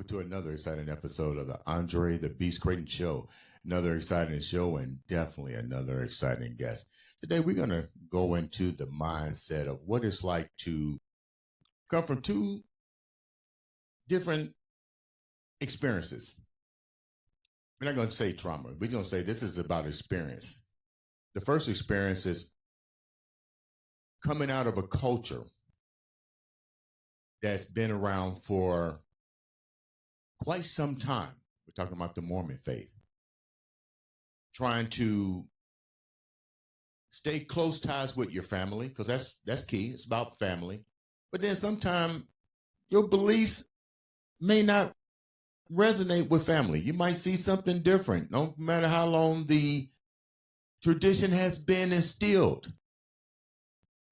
to another exciting episode of the Andre The Beast Crayton Show. Another exciting show and definitely another exciting guest. Today, we're going to go into the mindset of what it's like to come from two different experiences. We're not going to say trauma. We're going to say this is about experience. The first experience is coming out of a culture that's been around for quite some time. We're talking about the Mormon faith. Trying to stay close ties with your family, because that's key. It's about family. But then sometimes your beliefs may not resonate with family. You might see something different, no matter how long the tradition has been instilled.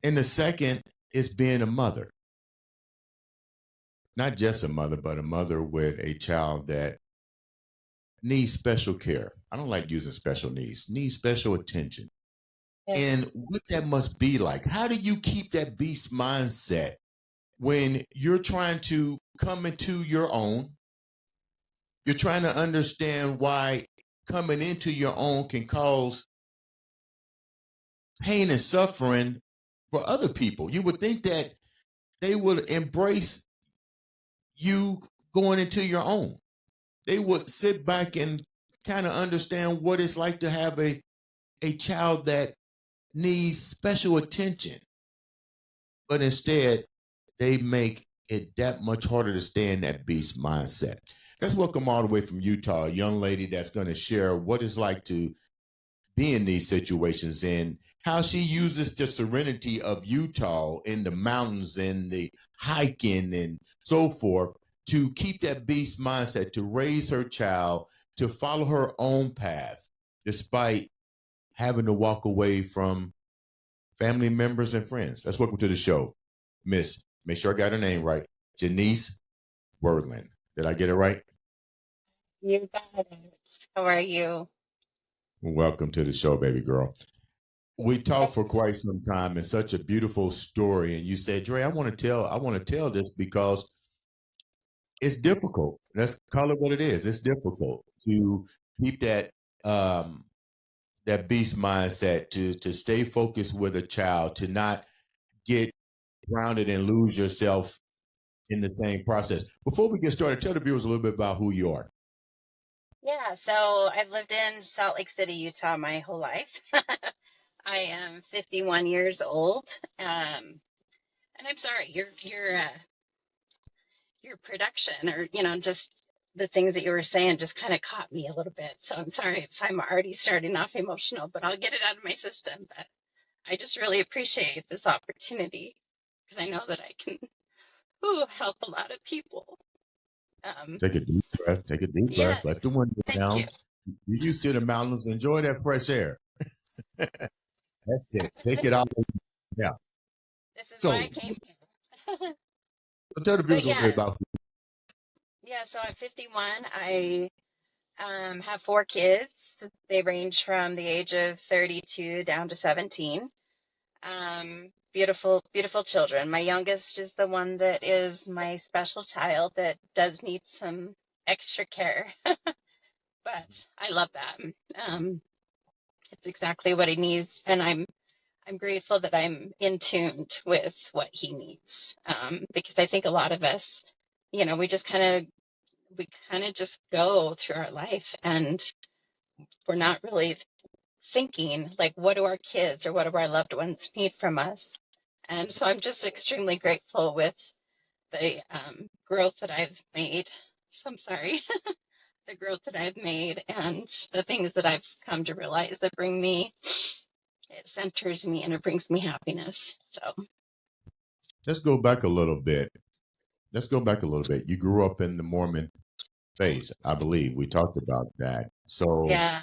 And the second is being a mother. Not just a mother, but a mother with a child that needs special care. I don't like using special needs special attention. Yeah. And what that must be like. How do you keep that beast mindset when you're trying to come into your own? You're trying to understand why coming into your own can cause pain and suffering for other people. You would think that they would embrace you going into your own. They would sit back and kind of understand what it's like to have a child that needs special attention. But instead, they make it that much harder to stay in that beast mindset. Let's welcome all the way from Utah, a young lady that's going to share what it's like to be in these situations and how she uses the serenity of Utah in the mountains and the hiking and so forth to keep that beast mindset, to raise her child, to follow her own path, despite having to walk away from family members and friends. Let's welcome to the show, Miss, make sure I got her name right, Jennice Wersland. Did I get it right? You got it. How are you? Welcome to the show, baby girl. We talked for quite some time and such a beautiful story. And you said, Dre, I want to tell this because it's difficult. Let's call it what it is. It's difficult to keep that that beast mindset, to stay focused with a child, to not get grounded and lose yourself in the same process. Before we get started, tell the viewers a little bit about who you are. Yeah, so I've lived in Salt Lake City, Utah my whole life. I am 51 years old. And I'm sorry, your production, or just the things that you were saying just kind of caught me a little bit. So I'm sorry if I'm already starting off emotional, but I'll get it out of my system. But I just really appreciate this opportunity because I know that I can help a lot of people. Take a deep breath. Take a deep breath. Let the wind down. You're used to the mountains. Enjoy that fresh air. That's it. Take it out. Yeah. This is why I came here. Tell the viewers a little bit about. Yeah, so I'm 51. I have 4 kids. They range from the age of 32 down to 17. Beautiful, beautiful children. My youngest is the one that is my special child that does need some extra care, but I love that. It's exactly what he needs, and I'm grateful that I'm in tune with what he needs, because I think a lot of us, we kind of just go through our life, and we're not really thinking like, what do our kids or what do our loved ones need from us? And so I'm just extremely grateful with the growth that I've made. So I'm sorry, the growth that I've made and the things that I've come to realize that it centers me and it brings me happiness. So let's go back a little bit. You grew up in the Mormon faith, I believe. We talked about that. So yeah.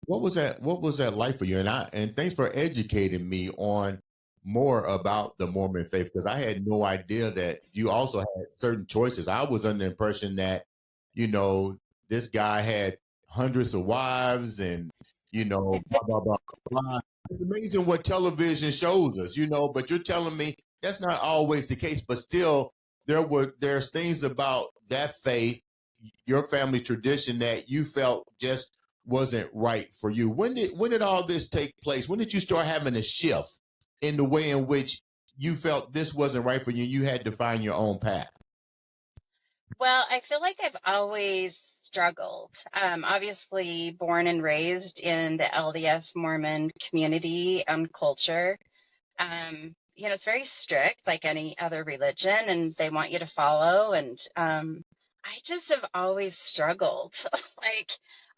What was that like for you? And thanks for educating me on more about the Mormon faith, because I had no idea that you also had certain choices. I was under the impression that, this guy had hundreds of wives and, blah, blah, blah, blah. It's amazing what television shows us, but you're telling me that's not always the case, but still there's things about that faith, your family tradition, that you felt just wasn't right for you. When did all this take place? When did you start having a shift in the way in which you felt this wasn't right for you? You had to find your own path. Well, I feel like I've always struggled. Obviously, born and raised in the LDS Mormon community and culture. It's very strict, like any other religion, and they want you to follow. And I just have always struggled. Like,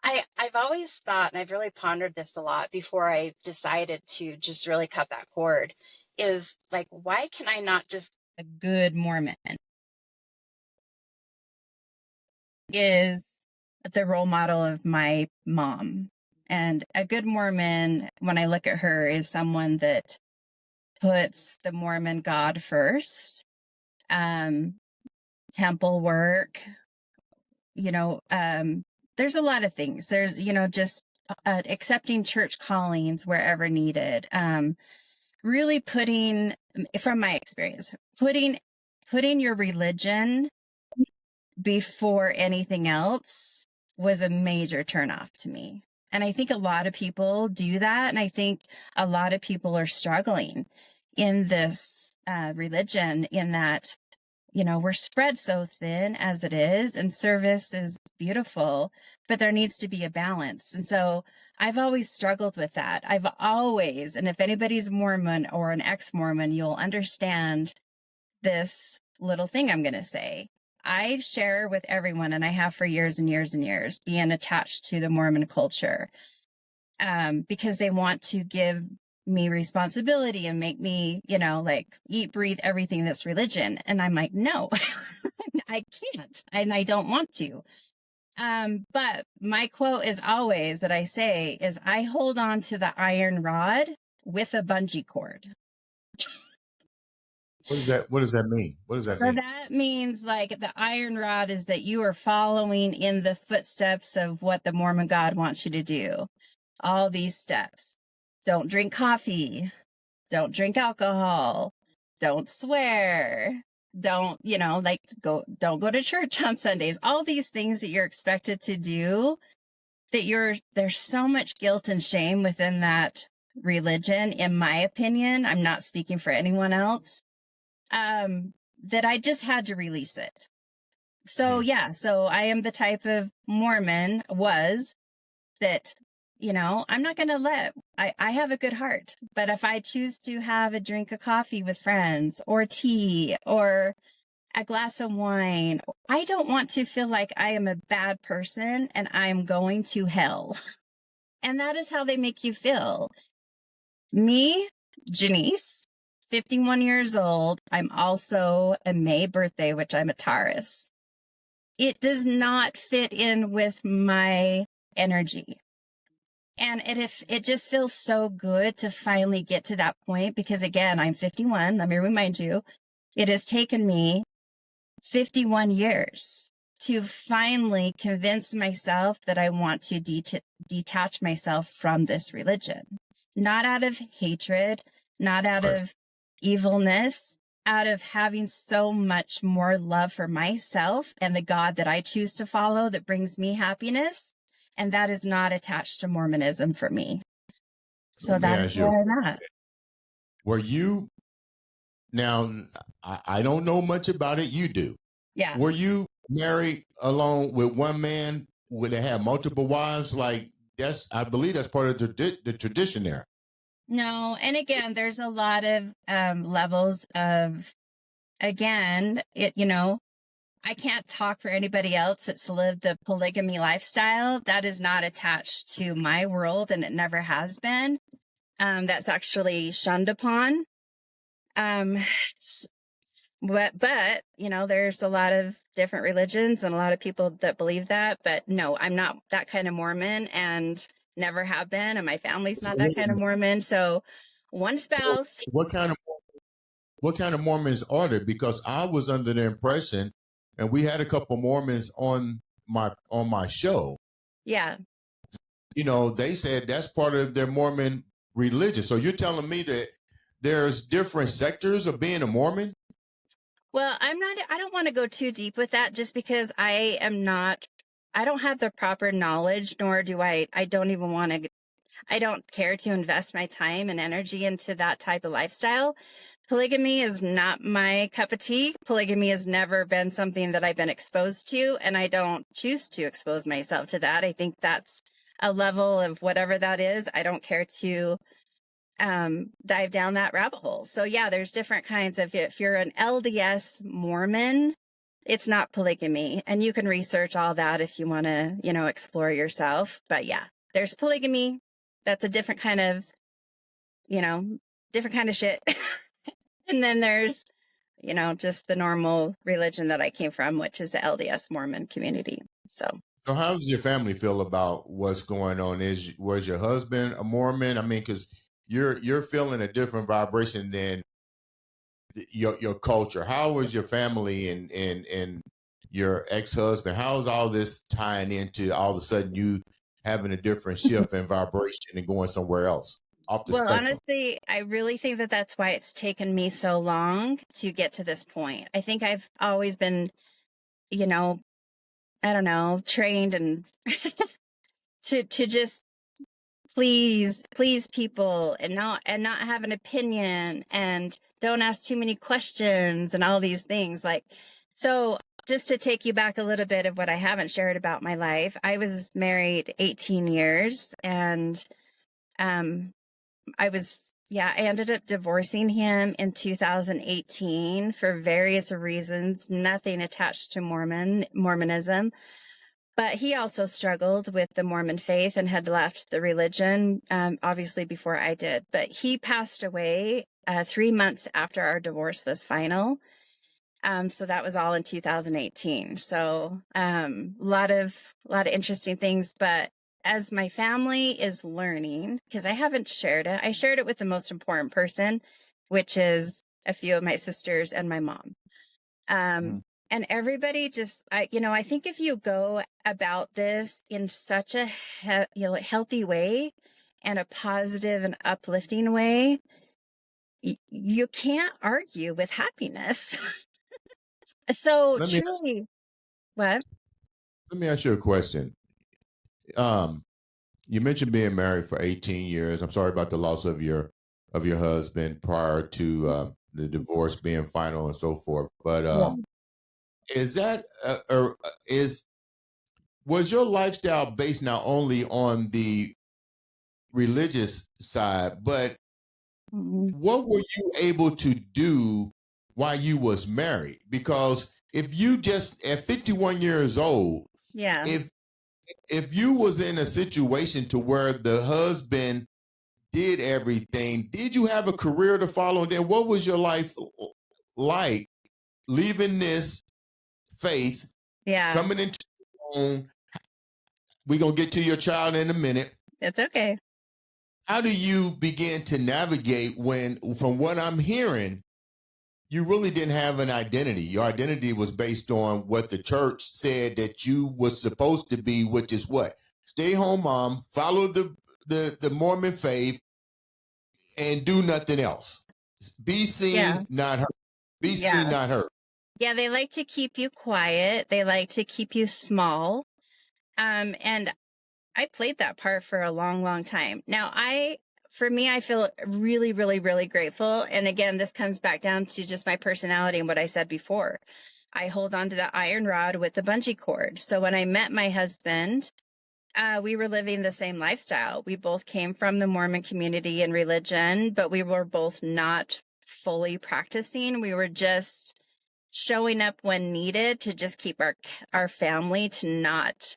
I've always thought, and I've really pondered this a lot before I decided to just really cut that cord, is like, why can I not just be a good Mormon? Is the role model of my mom. And a good Mormon, when I look at her, is someone that puts the Mormon God first. Temple work, there's a lot of things. There's, just accepting church callings wherever needed. Really putting, from my experience, putting your religion before anything else was a major turnoff to me. And I think a lot of people do that. And I think a lot of people are struggling in this religion, in that, we're spread so thin as it is, and service is beautiful, but there needs to be a balance. And so I've always struggled with that. And if anybody's Mormon or an ex-Mormon, you'll understand this little thing I'm going to say. I share with everyone, and I have for years and years and years, being attached to the Mormon culture, because they want to give me responsibility and make me, like eat, breathe everything that's religion. And I'm like, no, I can't, and I don't want to. But my quote is always that I say is, I hold on to the iron rod with a bungee cord. What does that mean? What does that mean? So that means, like, the iron rod is that you are following in the footsteps of what the Mormon God wants you to do. All these steps. Don't drink coffee. Don't drink alcohol. Don't swear. Don't go to church on Sundays. All these things that you're expected to do, there's so much guilt and shame within that religion, in my opinion. I'm not speaking for anyone else. That I just had to release it. So so I am the type of Mormon that, I'm not going to I have a good heart, but if I choose to have a drink of coffee with friends, or tea, or a glass of wine, I don't want to feel like I am a bad person and I'm going to hell. And that is how they make you feel. Me, Jennice, 51 years old. I'm also a May birthday, which I'm a Taurus. It does not fit in with my energy. And it just feels so good to finally get to that point, because again, I'm 51. Let me remind you, it has taken me 51 years to finally convince myself that I want to detach myself from this religion. Not out of hatred, not out of evilness, out of having so much more love for myself and the God that I choose to follow that brings me happiness. And that is not attached to Mormonism for me. So that's where I'm at. Were you, now, I don't know much about it. You do. Yeah. Were you married alone with one man? Would they have multiple wives? Like, I believe that's part of the tradition there. No. And again, there's a lot of levels of, again, I can't talk for anybody else that's lived the polygamy lifestyle. That is not attached to my world, and it never has been. That's actually shunned upon. But there's a lot of different religions and a lot of people that believe that. But no, I'm not that kind of Mormon, and never have been. And my family's not that kind of Mormon. So one spouse. What kind of Mormons are there? Because I was under the impression, and we had a couple Mormons on my show. Yeah. They said that's part of their Mormon religion. So you're telling me that there's different sectors of being a Mormon? Well, I don't want to go too deep with that just because I don't have the proper knowledge, nor do I don't even want to, I don't care to invest my time and energy into that type of lifestyle. Polygamy is not my cup of tea. Polygamy has never been something that I've been exposed to, and I don't choose to expose myself to that. I think that's a level of whatever that is. I don't care to dive down that rabbit hole. So yeah, there's different kinds of, if you're an LDS Mormon, it's not polygamy, and you can research all that if you want to, explore yourself. But yeah, there's polygamy. That's a different kind of, different kind of shit. And then there's, just the normal religion that I came from, which is the LDS Mormon community. So how does your family feel about what's going on? Was your husband a Mormon? I mean, because you're feeling a different vibration than your culture. How was your family and your ex-husband? How is all this tying into all of a sudden you having a different shift in vibration and going somewhere else off the spectrum? Honestly, I really think that that's why it's taken me so long to get to this point. I think I've always been, I don't know, trained and to just please people and not have an opinion and don't ask too many questions and all these things. Like, so just to take you back a little bit of what I haven't shared about my life, I was married 18 years and I ended up divorcing him in 2018 for various reasons, nothing attached to Mormonism. But he also struggled with the Mormon faith and had left the religion, obviously before I did. But he passed away 3 months after our divorce was final. So that was all in 2018. So a lot of interesting things. But as my family is learning, because I haven't shared it, I shared it with the most important person, which is a few of my sisters and my mom. And everybody just, I think if you go about this in such a healthy way and a positive and uplifting way, you can't argue with happiness. So truly, what? Let me ask you a question. You mentioned being married for 18 years. I'm sorry about the loss of your husband prior to the divorce being final and so forth. But is that was your lifestyle based not only on the religious side, but what were you able to do while you was married? Because if you just at 51 years old, if you was in a situation to where the husband did everything, did you have a career to follow? And then what was your life like leaving this faith, coming into your own? We're going to get to your child in a minute. It's okay. How do you begin to navigate when, from what I'm hearing, you really didn't have an identity? Your identity was based on what the church said that you was supposed to be, which is what? Stay home mom, follow the Mormon faith, and do nothing else. Be seen, not heard. Be seen, not heard. Yeah, they like to keep you quiet. They like to keep you small. And I played that part for a long, long time. Now, for me, I feel really, really, really grateful. And again, this comes back down to just my personality and what I said before. I hold on to the iron rod with the bungee cord. So when I met my husband, we were living the same lifestyle. We both came from the Mormon community and religion, but we were both not fully practicing. We were just showing up when needed to just keep our family to not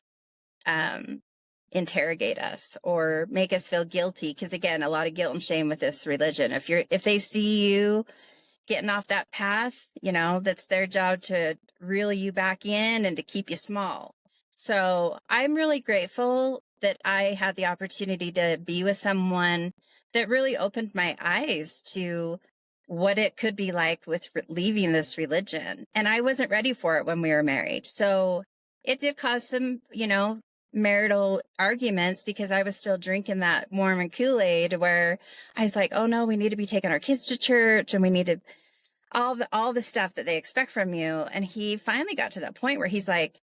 interrogate us or make us feel guilty. Because again, a lot of guilt and shame with this religion. If they see you getting off that path, that's their job to reel you back in and to keep you small. So I'm really grateful that I had the opportunity to be with someone that really opened my eyes to what it could be like with leaving this religion. And I wasn't ready for it when we were married. So it did cause some, marital arguments because I was still drinking that Mormon Kool-Aid where I was like, oh no, we need to be taking our kids to church and we need to, all the stuff that they expect from you. And he finally got to that point where he's like,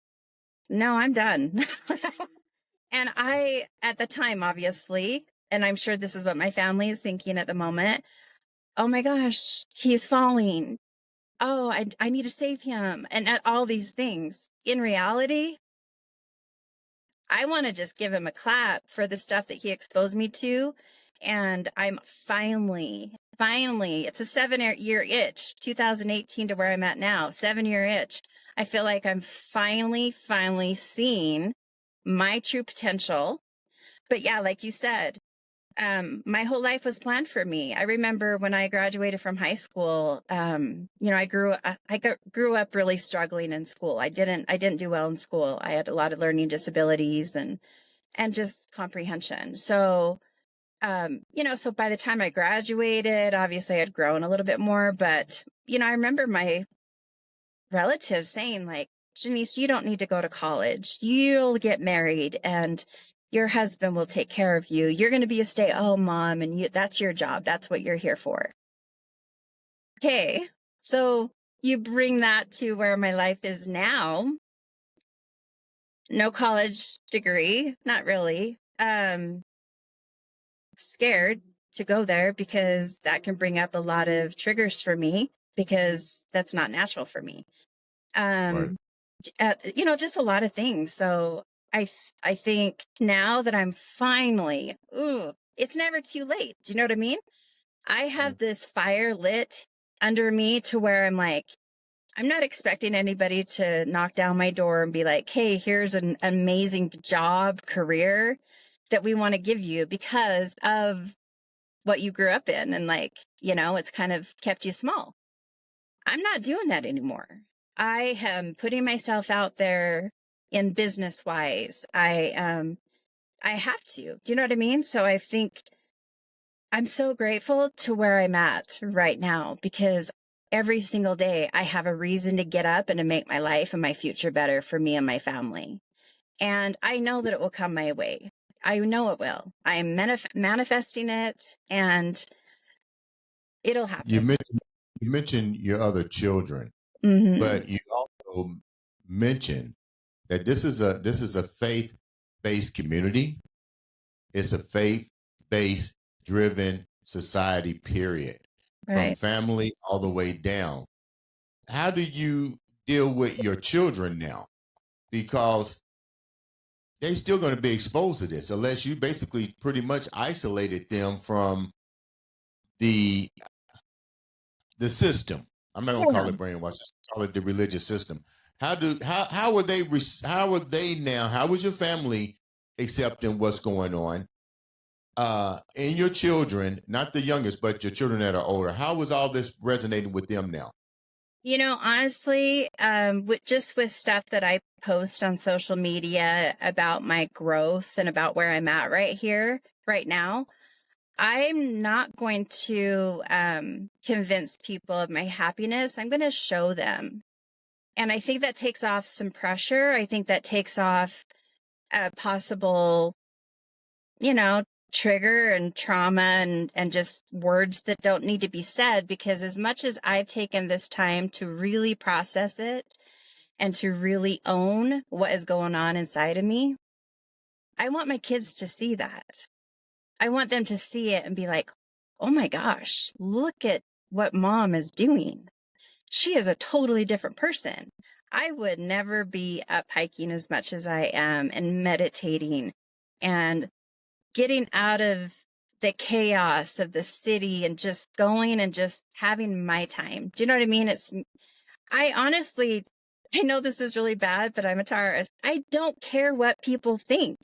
no, I'm done. And I, at the time, obviously, and I'm sure this is what my family is thinking at the moment. Oh my gosh, he's falling. Oh, I need to save him. And at all these things. In reality, I want to just give him a clap for the stuff that he exposed me to. And I'm finally, it's a 7-year itch, 2018 to where I'm at now, 7-year itch. I feel like I'm finally seeing my true potential. But yeah, like you said, my whole life was planned for me. I remember when I graduated from high school, I grew up really struggling in school. I didn't do well in school. I had a lot of learning disabilities and just comprehension. So, so by the time I graduated, obviously I had grown a little bit more, but, I remember my relatives saying like, Jennice, you don't need to go to college. You'll get married and your husband will take care of you. You're going to be a stay-at-home mom and that's your job. That's what you're here for. Okay. So you bring that to where my life is now. No college degree, not really. Scared to go there because that can bring up a lot of triggers for me because that's not natural for me. Right. Just a lot of things. So I think now that I'm finally, it's never too late. Do you know what I mean? I have this fire lit under me to where I'm like, I'm not expecting anybody to knock down my door and be like, hey, here's an amazing job, career that we want to give you because of what you grew up in. And like, it's kind of kept you small. I'm not doing that anymore. I am putting myself out there in business wise. I have to. Do you know what I mean? So I think I'm so grateful to where I'm at right now because every single day I have a reason to get up and to make my life and my future better for me and my family. And I know that it will come my way. I know it will. I'm manifesting it and it'll happen. You mentioned your other children, Mhm. but you also mentioned that this is a faith-based community. It's a faith-based driven society, period. From Right. family all the way down. How do you deal with your children now? Because they're still going to be exposed to this unless you basically pretty much isolated them from the system. I'm not going to call it brainwashing. Call it the religious system. How are they now? How is your family accepting what's going on? And your children, not the youngest, but your children that are older. How is all this resonating with them now? Honestly, with stuff that I post on social media about my growth and about where I'm at right now, I'm not going to convince people of my happiness. I'm going to show them. And I think that takes off some pressure. I think that takes off a possible, trigger and trauma and just words that don't need to be said, because as much as I've taken this time to really process it and to really own what is going on inside of me, I want my kids to see that. I want them to see it and be like, oh my gosh, look at what mom is doing. She is a totally different person. I would never be up hiking as much as I am and meditating and getting out of the chaos of the city and just going and just having my time. Do you know what I mean? I know this is really bad, but I'm a Taurus. I don't care what people think.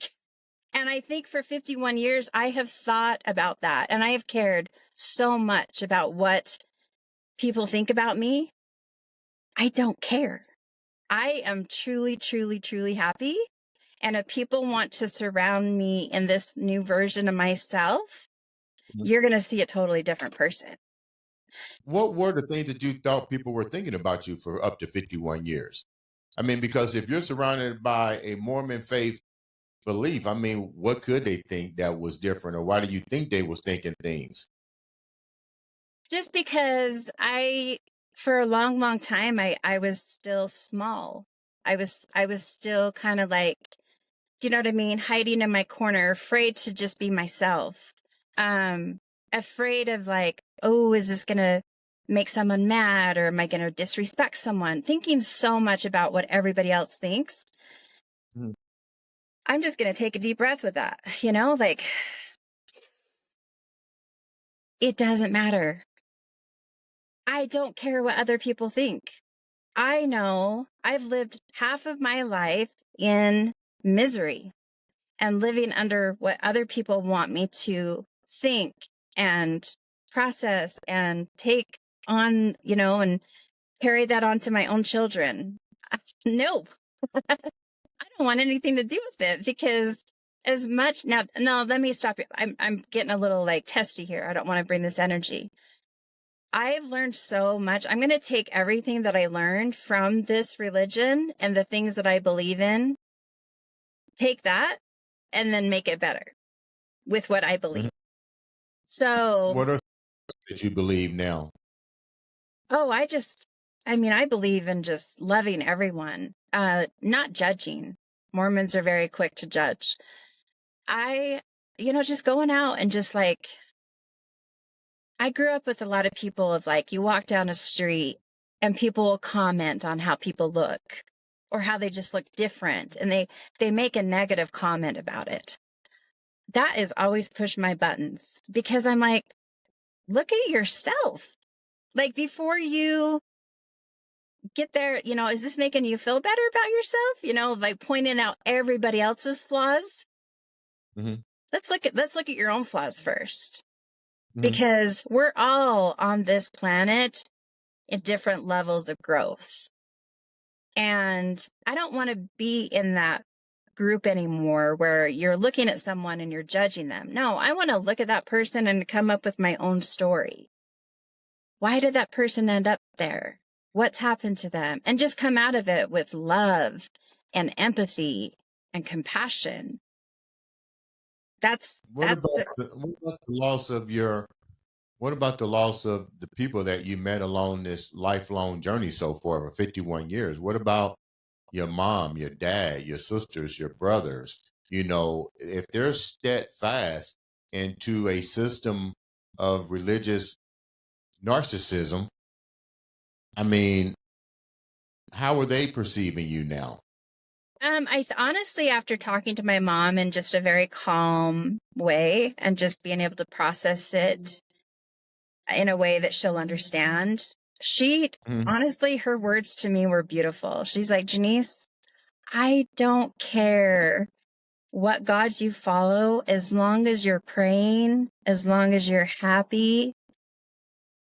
And I think for 51 years, I have thought about that. And I have cared so much about what people think about me. I don't care. I am truly, truly, truly happy. And if people want to surround me in this new version of myself, you're going to see a totally different person. What were the things that you thought people were thinking about you for up to 51 years? I mean, because if you're surrounded by a Mormon faith belief, I mean, what could they think that was different, or why do you think they was thinking things? Just because I for a long, long time, I was still small. I was still kind of like, do you know what I mean? Hiding in my corner, afraid to just be myself. Afraid of like, oh, is this going to make someone mad, or am I going to disrespect someone? Thinking so much about what everybody else thinks. Mhm. I'm just going to take a deep breath with that, like it doesn't matter. I don't care what other people think. I know I've lived half of my life in misery and living under what other people want me to think and process and take on, and carry that on to my own children. No, I don't want anything to do with it, because as much now, no, let me stop you. I'm getting a little like testy here. I don't want to bring this energy. I've learned so much. I'm going to take everything that I learned from this religion and the things that I believe in, take that, and then make it better with what I believe. So, What are that you believe now? oh, I believe in just loving everyone, not judging. Mormons are very quick to judge. Just going out and just like, I grew up with a lot of people of like, you walk down a street and people will comment on how people look or how they just look different. And they make a negative comment about it. That has always pushed my buttons, because I'm like, look at yourself. Like, before you get there, is this making you feel better about yourself? Like pointing out everybody else's flaws. Mm-hmm. Let's look at your own flaws first. Mm-hmm. Because we're all on this planet in different levels of growth. And I don't want to be in that group anymore where you're looking at someone and you're judging them. No, I want to look at that person and come up with my own story. Why did that person end up there? What's happened to them? And just come out of it with love and empathy and compassion. What about the loss of what about the loss of the people that you met along this lifelong journey so far for 51 years? What about your mom, your dad, your sisters, your brothers? If they're steadfast into a system of religious narcissism, I mean, how are they perceiving you now? Honestly, after talking to my mom in just a very calm way and just being able to process it in a way that she'll understand, honestly, her words to me were beautiful. She's like, Jennice, I don't care what gods you follow, as long as you're praying, as long as you're happy.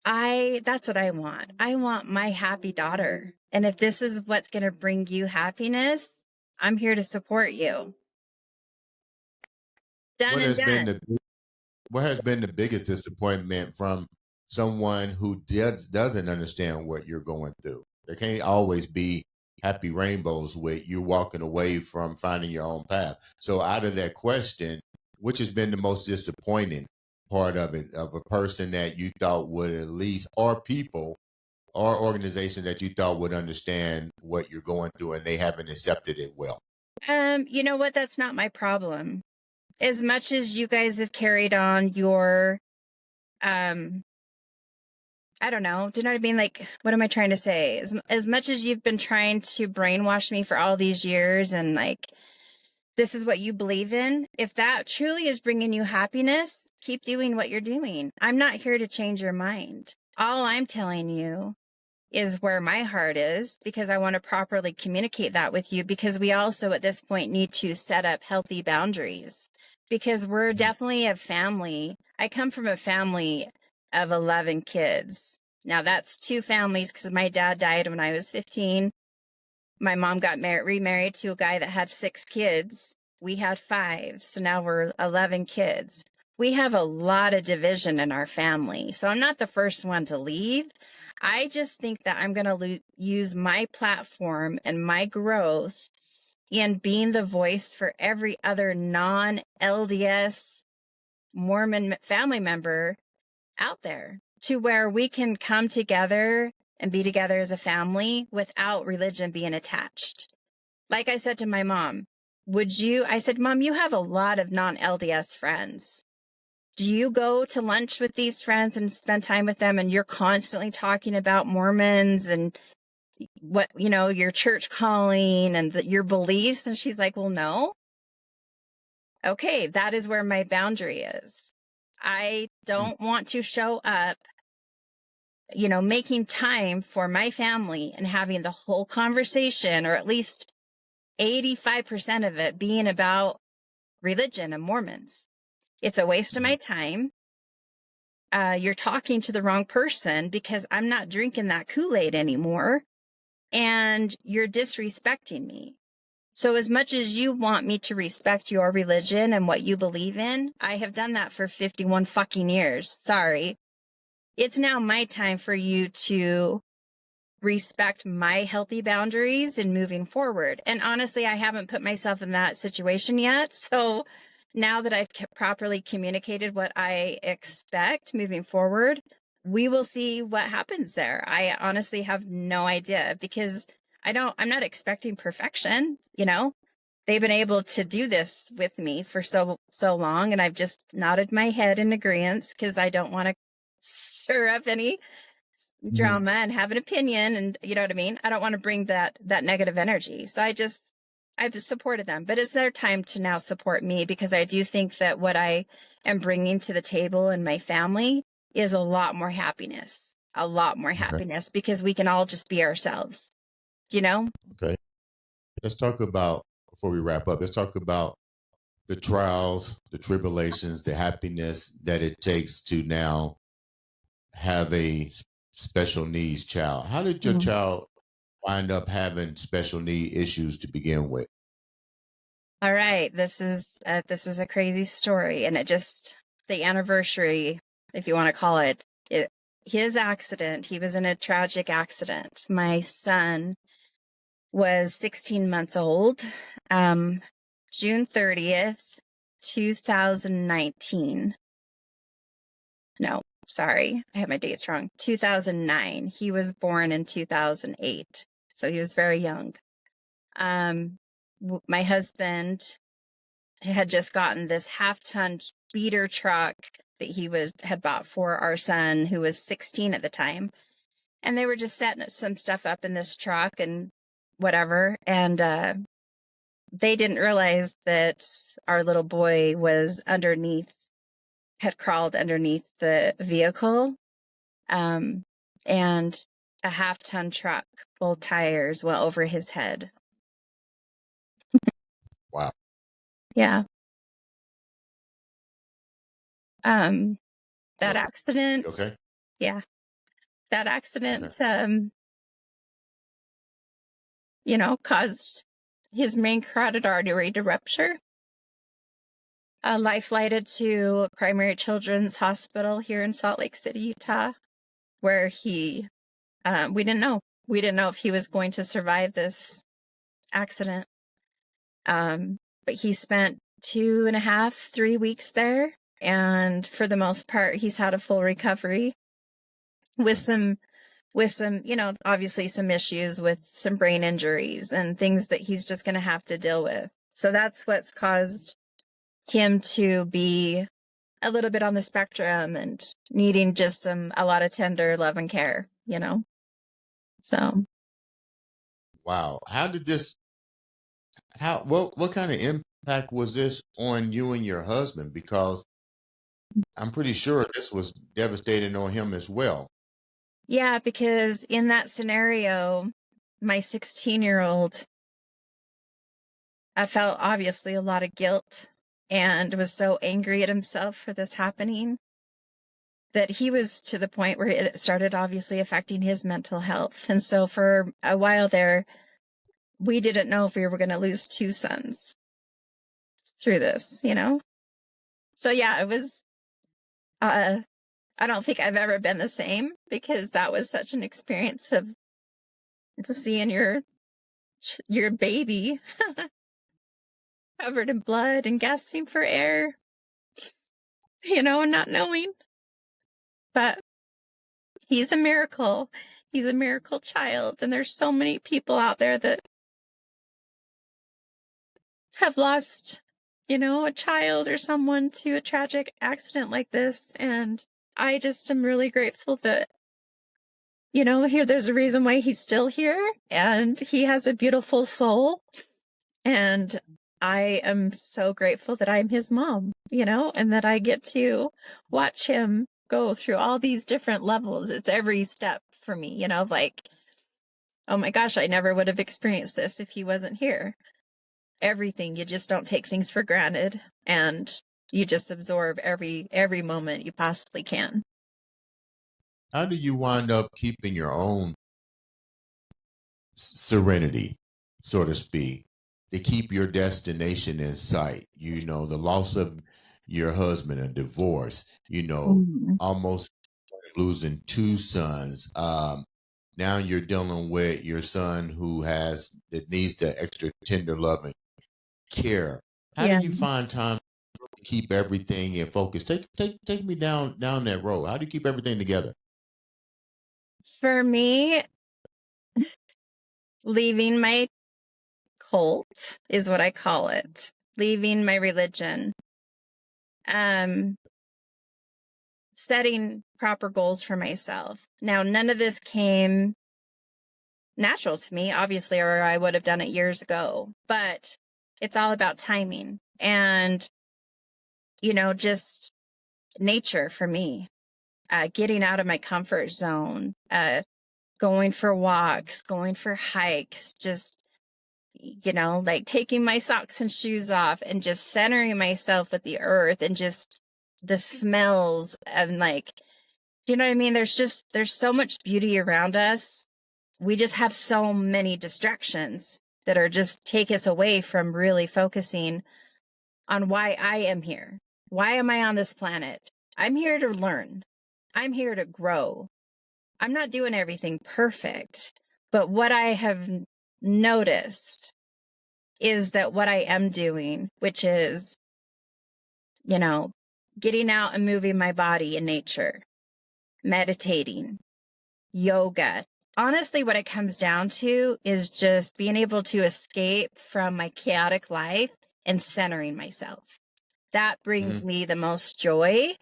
That's what I want. I want my happy daughter. And if this is what's going to bring you happiness, I'm here to support you. Done and done. What has been the biggest disappointment from someone who doesn't understand what you're going through? There can't always be happy rainbows with you walking away from finding your own path. So out of that question, which has been the most disappointing part of it, of a person that you thought would at least, or people or organization that you thought would understand what you're going through, and they haven't accepted it well? You know what? That's not my problem. As much as you guys have carried on your, I don't know. Do you know what I mean? Like, what am I trying to say? As much as you've been trying to brainwash me for all these years and like, this is what you believe in. If that truly is bringing you happiness, keep doing what you're doing. I'm not here to change your mind. All I'm telling you is where my heart is, because I want to properly communicate that with you, because we also at this point need to set up healthy boundaries, because we're definitely a family. I come from a family of 11 kids. Now that's two families, because my dad died when I was 15. My mom got remarried to a guy that had 6 kids. We had 5. So now we're 11 kids. We have a lot of division in our family. So I'm not the first one to leave. I just think that I'm going to use my platform and my growth in being the voice for every other non-LDS Mormon family member out there, to where we can come together and be together as a family without religion being attached. Like I said to my mom, I said, Mom, you have a lot of non-LDS friends. Do you go to lunch with these friends and spend time with them, and you're constantly talking about Mormons and what, your church calling and your beliefs? And she's like, well, no. Okay, that is where my boundary is. I don't want to show up, making time for my family and having the whole conversation, or at least 85% of it being about religion and Mormons. It's a waste of my time. You're talking to the wrong person, because I'm not drinking that Kool-Aid anymore, and you're disrespecting me. So as much as you want me to respect your religion and what you believe in, I have done that for 51 fucking years. Sorry. It's now my time for you to respect my healthy boundaries and moving forward. And honestly, I haven't put myself in that situation yet. So now that I've properly communicated what I expect moving forward, we will see what happens there. I honestly have no idea, because I'm not expecting perfection. They've been able to do this with me for so long, and I've just nodded my head in agreement, because I don't want to stir up any drama and have an opinion, and you know what I mean? I don't want to bring that negative energy. So I've supported them, but it's their time to now support me, because I do think that what I am bringing to the table and my family is a lot more happiness, because we can all just be ourselves, Okay. Let's talk about, before we wrap up, let's talk about the trials, the tribulations, the happiness that it takes to now have a special needs child. How did your child wind up having special need issues to begin with? All right. This is a crazy story, and the anniversary, if you want to call it, his accident, he was in a tragic accident. My son was 16 months old, June 30th, 2019. No, sorry, I have my dates wrong. 2009. He was born in 2008, so he was very young. My husband had just gotten this half-ton beater truck that he had bought for our son, who was 16 at the time, and they were just setting some stuff up in this truck and whatever, and they didn't realize that our little boy had crawled underneath the vehicle, and a half-ton truck full of tires went over his head. Wow. Yeah. That accident. Okay. Yeah. That accident, Okay. caused his main carotid artery to rupture. Life flighted to Primary Children's Hospital here in Salt Lake City, Utah, where we didn't know. We didn't know if he was going to survive this accident. But he spent 2.5, 3 weeks there. And for the most part, he's had a full recovery with some, obviously some issues with some brain injuries and things that he's just going to have to deal with. So that's what's caused him to be a little bit on the spectrum and needing just a lot of tender love and care, So. Wow. What kind of impact was this on you and your husband? Because I'm pretty sure this was devastating on him as well. Yeah, because in that scenario, my 16-year-old, I felt obviously a lot of guilt and was so angry at himself for this happening that he was to the point where it started obviously affecting his mental health. And so for a while there, we didn't know if we were going to lose 2 sons through this, So yeah, it was, I don't think I've ever been the same, because that was such an experience of seeing your baby covered in blood and gasping for air, and not knowing. But he's a miracle. He's a miracle child. And there's so many people out there that have lost, a child or someone to a tragic accident like this. And I just am really grateful that, there's a reason why he's still here, and he has a beautiful soul. And I am so grateful that I'm his mom, and that I get to watch him go through all these different levels. It's every step for me, like, oh my gosh, I never would have experienced this if he wasn't here. Everything, you just don't take things for granted, and you just absorb every moment you possibly can. How do you wind up keeping your own serenity, so to speak, to keep your destination in sight? The loss of your husband, a divorce, almost losing two sons. Now you're dealing with your son that needs the extra tender love and care. How do you find time to keep everything in focus? Take me down that road. How do you keep everything together? For me, leaving my cult is what I call it. Leaving my religion. Setting proper goals for myself. Now, none of this came natural to me, obviously, or I would have done it years ago. But it's all about timing and, just nature for me. Getting out of my comfort zone, going for walks, going for hikes, just, like taking my socks and shoes off and just centering myself with the earth and just the smells and do you know what I mean? There's so much beauty around us. We just have so many distractions that are just take us away from really focusing on why I am here. Why am I on this planet? I'm here to learn. I'm here to grow. I'm not doing everything perfect, but what I have noticed is that what I am doing, which is, getting out and moving my body in nature, meditating, yoga. Honestly, what it comes down to is just being able to escape from my chaotic life and centering myself. That brings me the most joy.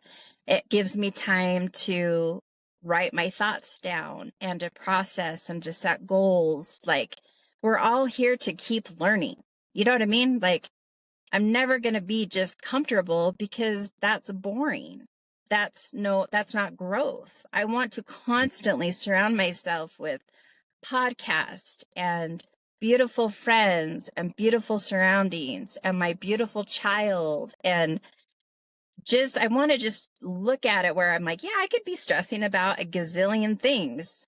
It gives me time to write my thoughts down and to process and to set goals. Like, we're all here to keep learning. You know what I mean? Like, I'm never going to be just comfortable because that's boring. That's not growth. I want to constantly surround myself with podcasts and beautiful friends and beautiful surroundings and my beautiful child. And I want to just look at it where I'm like, yeah, I could be stressing about a gazillion things.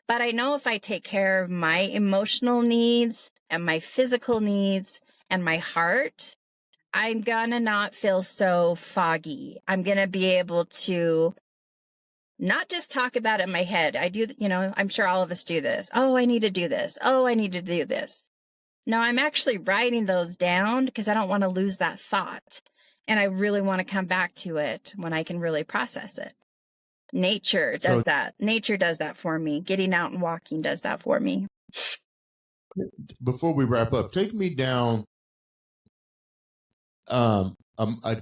But I know if I take care of my emotional needs and my physical needs and my heart, I'm gonna not feel so foggy. I'm gonna be able to not just talk about it in my head. I do, I'm sure all of us do this. Oh, I need to do this. Oh, I need to do this. No, I'm actually writing those down because I don't want to lose that thought. And I really want to come back to it when I can really process it. Nature does that. Nature does that for me. Getting out and walking does that for me. Before we wrap up, take me down a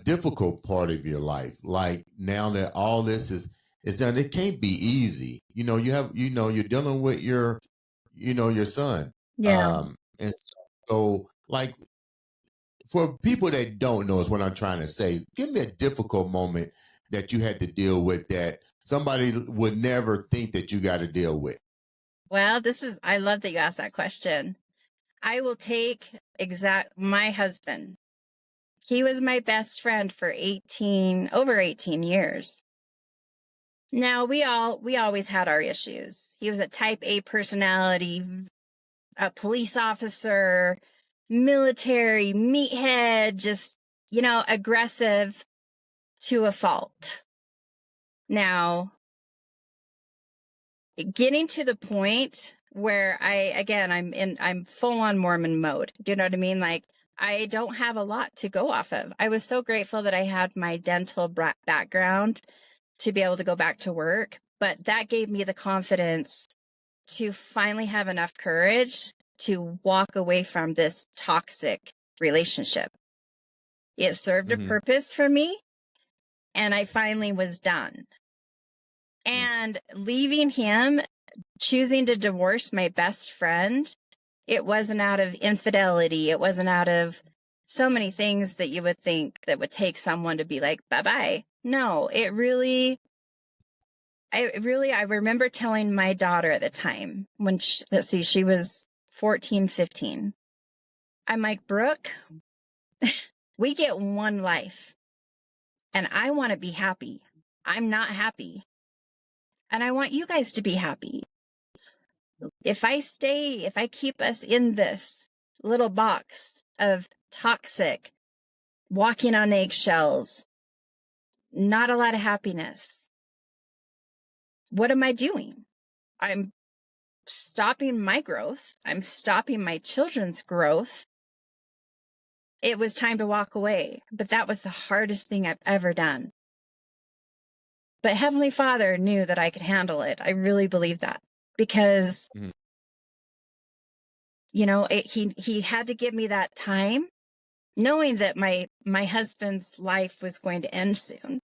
difficult part of your life. Like, now that all this is done, it can't be easy. You're dealing with your son. Yeah. And so, like, for people that don't know is what I'm trying to say, give me a difficult moment that you had to deal with that somebody would never think that you got to deal with. Well, I love that you asked that question. I will take my husband. He was my best friend for over 18 years. Now, we always had our issues. He was a type A personality, a police officer, military, meathead, just, aggressive to a fault. Now, getting to the point where I'm full on Mormon mode. Do you know what I mean? Like, I don't have a lot to go off of. I was so grateful that I had my dental background to be able to go back to work, but that gave me the confidence to finally have enough courage to walk away from this toxic relationship. It served a purpose for me, and I finally was done. And leaving him, choosing to divorce my best friend, it wasn't out of infidelity. It wasn't out of so many things that you would think that would take someone to be like, bye-bye. No, I remember telling my daughter at the time when she was 14, 15. I'm like, Brooke, we get one life and I want to be happy. I'm not happy. And I want you guys to be happy. If I keep us in this little box of toxic, walking on eggshells, not a lot of happiness, what am I doing? I'm stopping my growth. I'm stopping my children's growth. It was time to walk away, but that was the hardest thing I've ever done. But Heavenly Father knew that I could handle it. I really believe that because, he had to give me that time, knowing that my husband's life was going to end soon.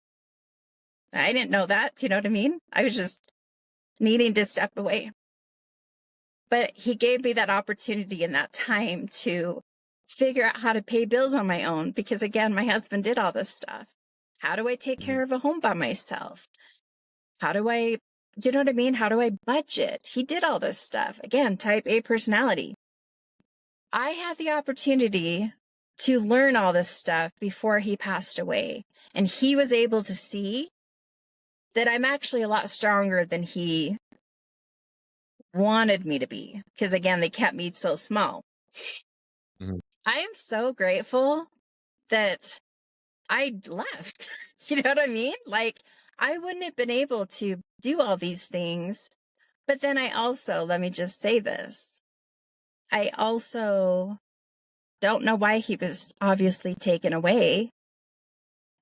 I didn't know that. Do you know what I mean? I was just needing to step away. But he gave me that opportunity and that time to figure out how to pay bills on my own. Because again, my husband did all this stuff. How do I take care of a home by myself? Do you know what I mean? How do I budget? He did all this stuff. Again, type A personality. I had the opportunity to learn all this stuff before he passed away. And he was able to see that I'm actually a lot stronger than he wanted me to be. Because again, they kept me so small. I am so grateful that I left. You know what I mean? Like, I wouldn't have been able to do all these things. But then let me just say this. I also don't know why he was obviously taken away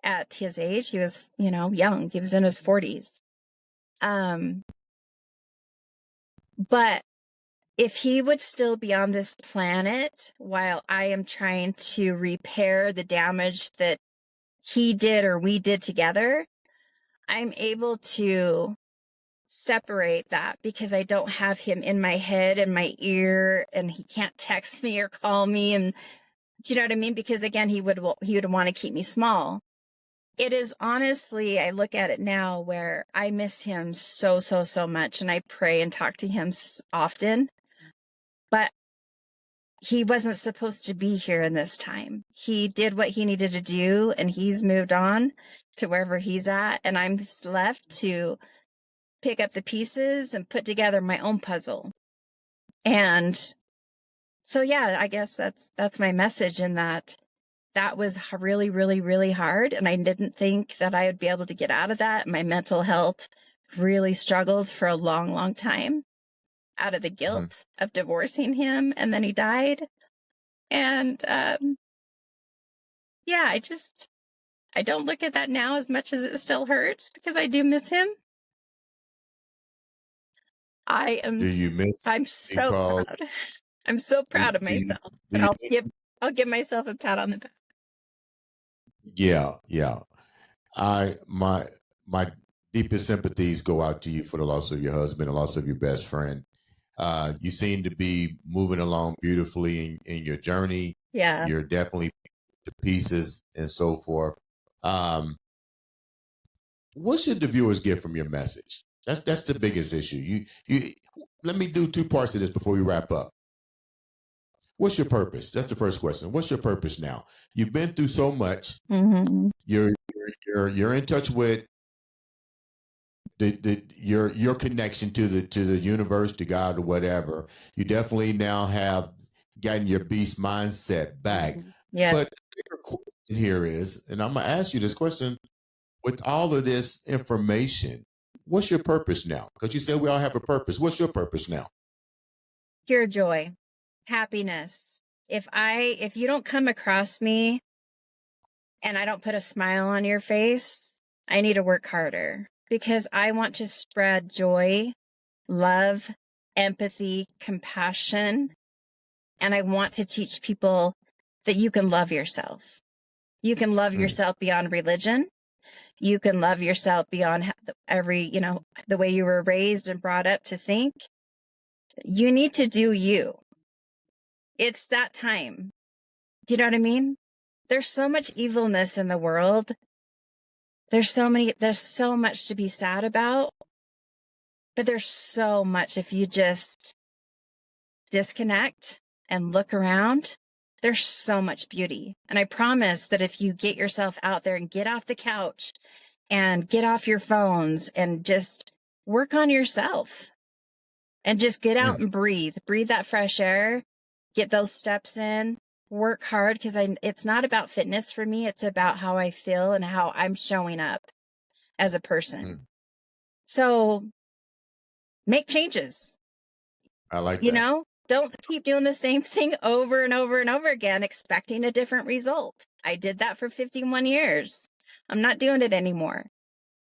at his age. He was, young. He was in his 40s. But if he would still be on this planet while I am trying to repair the damage that he did or we did together, I'm able to separate that because I don't have him in my head and my ear, and he can't text me or call me. And do you know what I mean? Because again, he would want to keep me small. It is honestly, I look at it now where I miss him so, so, so much. And I pray and talk to him often, but he wasn't supposed to be here in this time. He did what he needed to do and he's moved on to wherever he's at. And I'm left to pick up the pieces and put together my own puzzle. And so, yeah, I guess that's my message, in that was really, really, really hard. And I didn't think that I would be able to get out of that. My mental health really struggled for a long, long time out of the guilt of divorcing him. And then he died. And I don't look at that now as much as it still hurts because I do miss him. Do you miss? I'm so proud. I'm so proud of myself. And I'll give myself a pat on the back. Yeah. My deepest sympathies go out to you for the loss of your husband, the loss of your best friend. You seem to be moving along beautifully in your journey. Yeah. You're definitely the pieces and so forth. What should the viewers get from your message? That's the biggest issue. You let me do two parts of this before we wrap up. What's your purpose? That's the first question. What's your purpose now? You've been through so much. You're in touch with your connection to the universe, to God, or whatever. You definitely now have gotten your beast mindset back. Yeah. But the bigger question here is, and I'm gonna ask you this question: with all of this information, what's your purpose now? Because you said we all have a purpose. What's your purpose now? Pure joy, happiness. If you don't come across me and I don't put a smile on your face, I need to work harder, because I want to spread joy, love, empathy, compassion. And I want to teach people that you can love yourself. You can love yourself beyond religion. You can love yourself beyond the way you were raised and brought up to think. You need to do you. It's that time. Do you know what I mean? There's so much evilness in the world. There's so much to be sad about. But there's so much if you just disconnect and look around. There's so much beauty. And I promise that if you get yourself out there and get off the couch and get off your phones and just work on yourself and just get out and breathe that fresh air, get those steps in, work hard, because it's not about fitness for me. It's about how I feel and how I'm showing up as a person. So make changes. I like that. You know, don't keep doing the same thing over and over and over again, expecting a different result. I did that for 51 years. I'm not doing it anymore.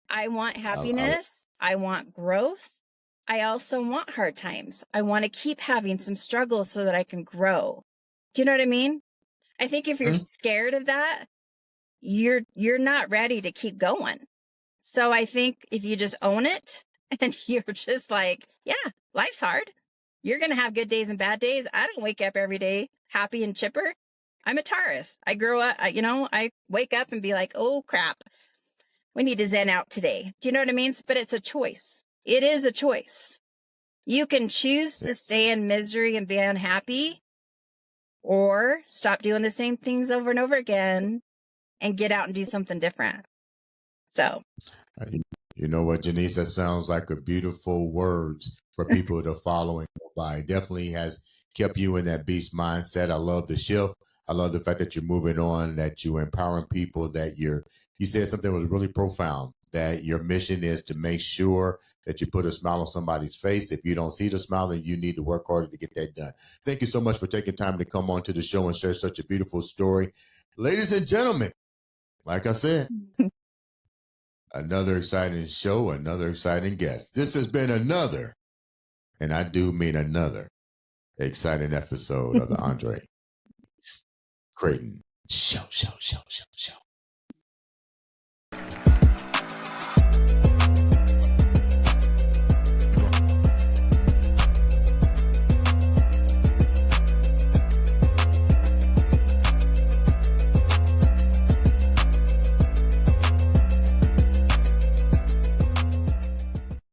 I want happiness. I want growth. I also want hard times. I want to keep having some struggles so that I can grow. Do you know what I mean? I think if you're scared of that, you're not ready to keep going. So I think if you just own it and you're just like, yeah, life's hard. You're going to have good days and bad days. I don't wake up every day happy and chipper. I'm a Taurus. I grow up, I wake up and be like, oh crap, we need to zen out today. Do you know what I mean? But it's a choice. It is a choice. You can choose to stay in misery and be unhappy, or stop doing the same things over and over again and get out and do something different. So, you know what, Jennice, that sounds like a beautiful words for people to follow and go by. It definitely has kept you in that beast mindset. I love the shift. I love the fact that you're moving on, that you're empowering people, that you said something that was really profound, that your mission is to make sure that you put a smile on somebody's face. If you don't see the smile, then you need to work harder to get that done. Thank you so much for taking time to come on to the show and share such a beautiful story. Ladies and gentlemen, like I said, another exciting show, another exciting guest. This has been another, and I do mean another, exciting episode of the Andre Crayton Show.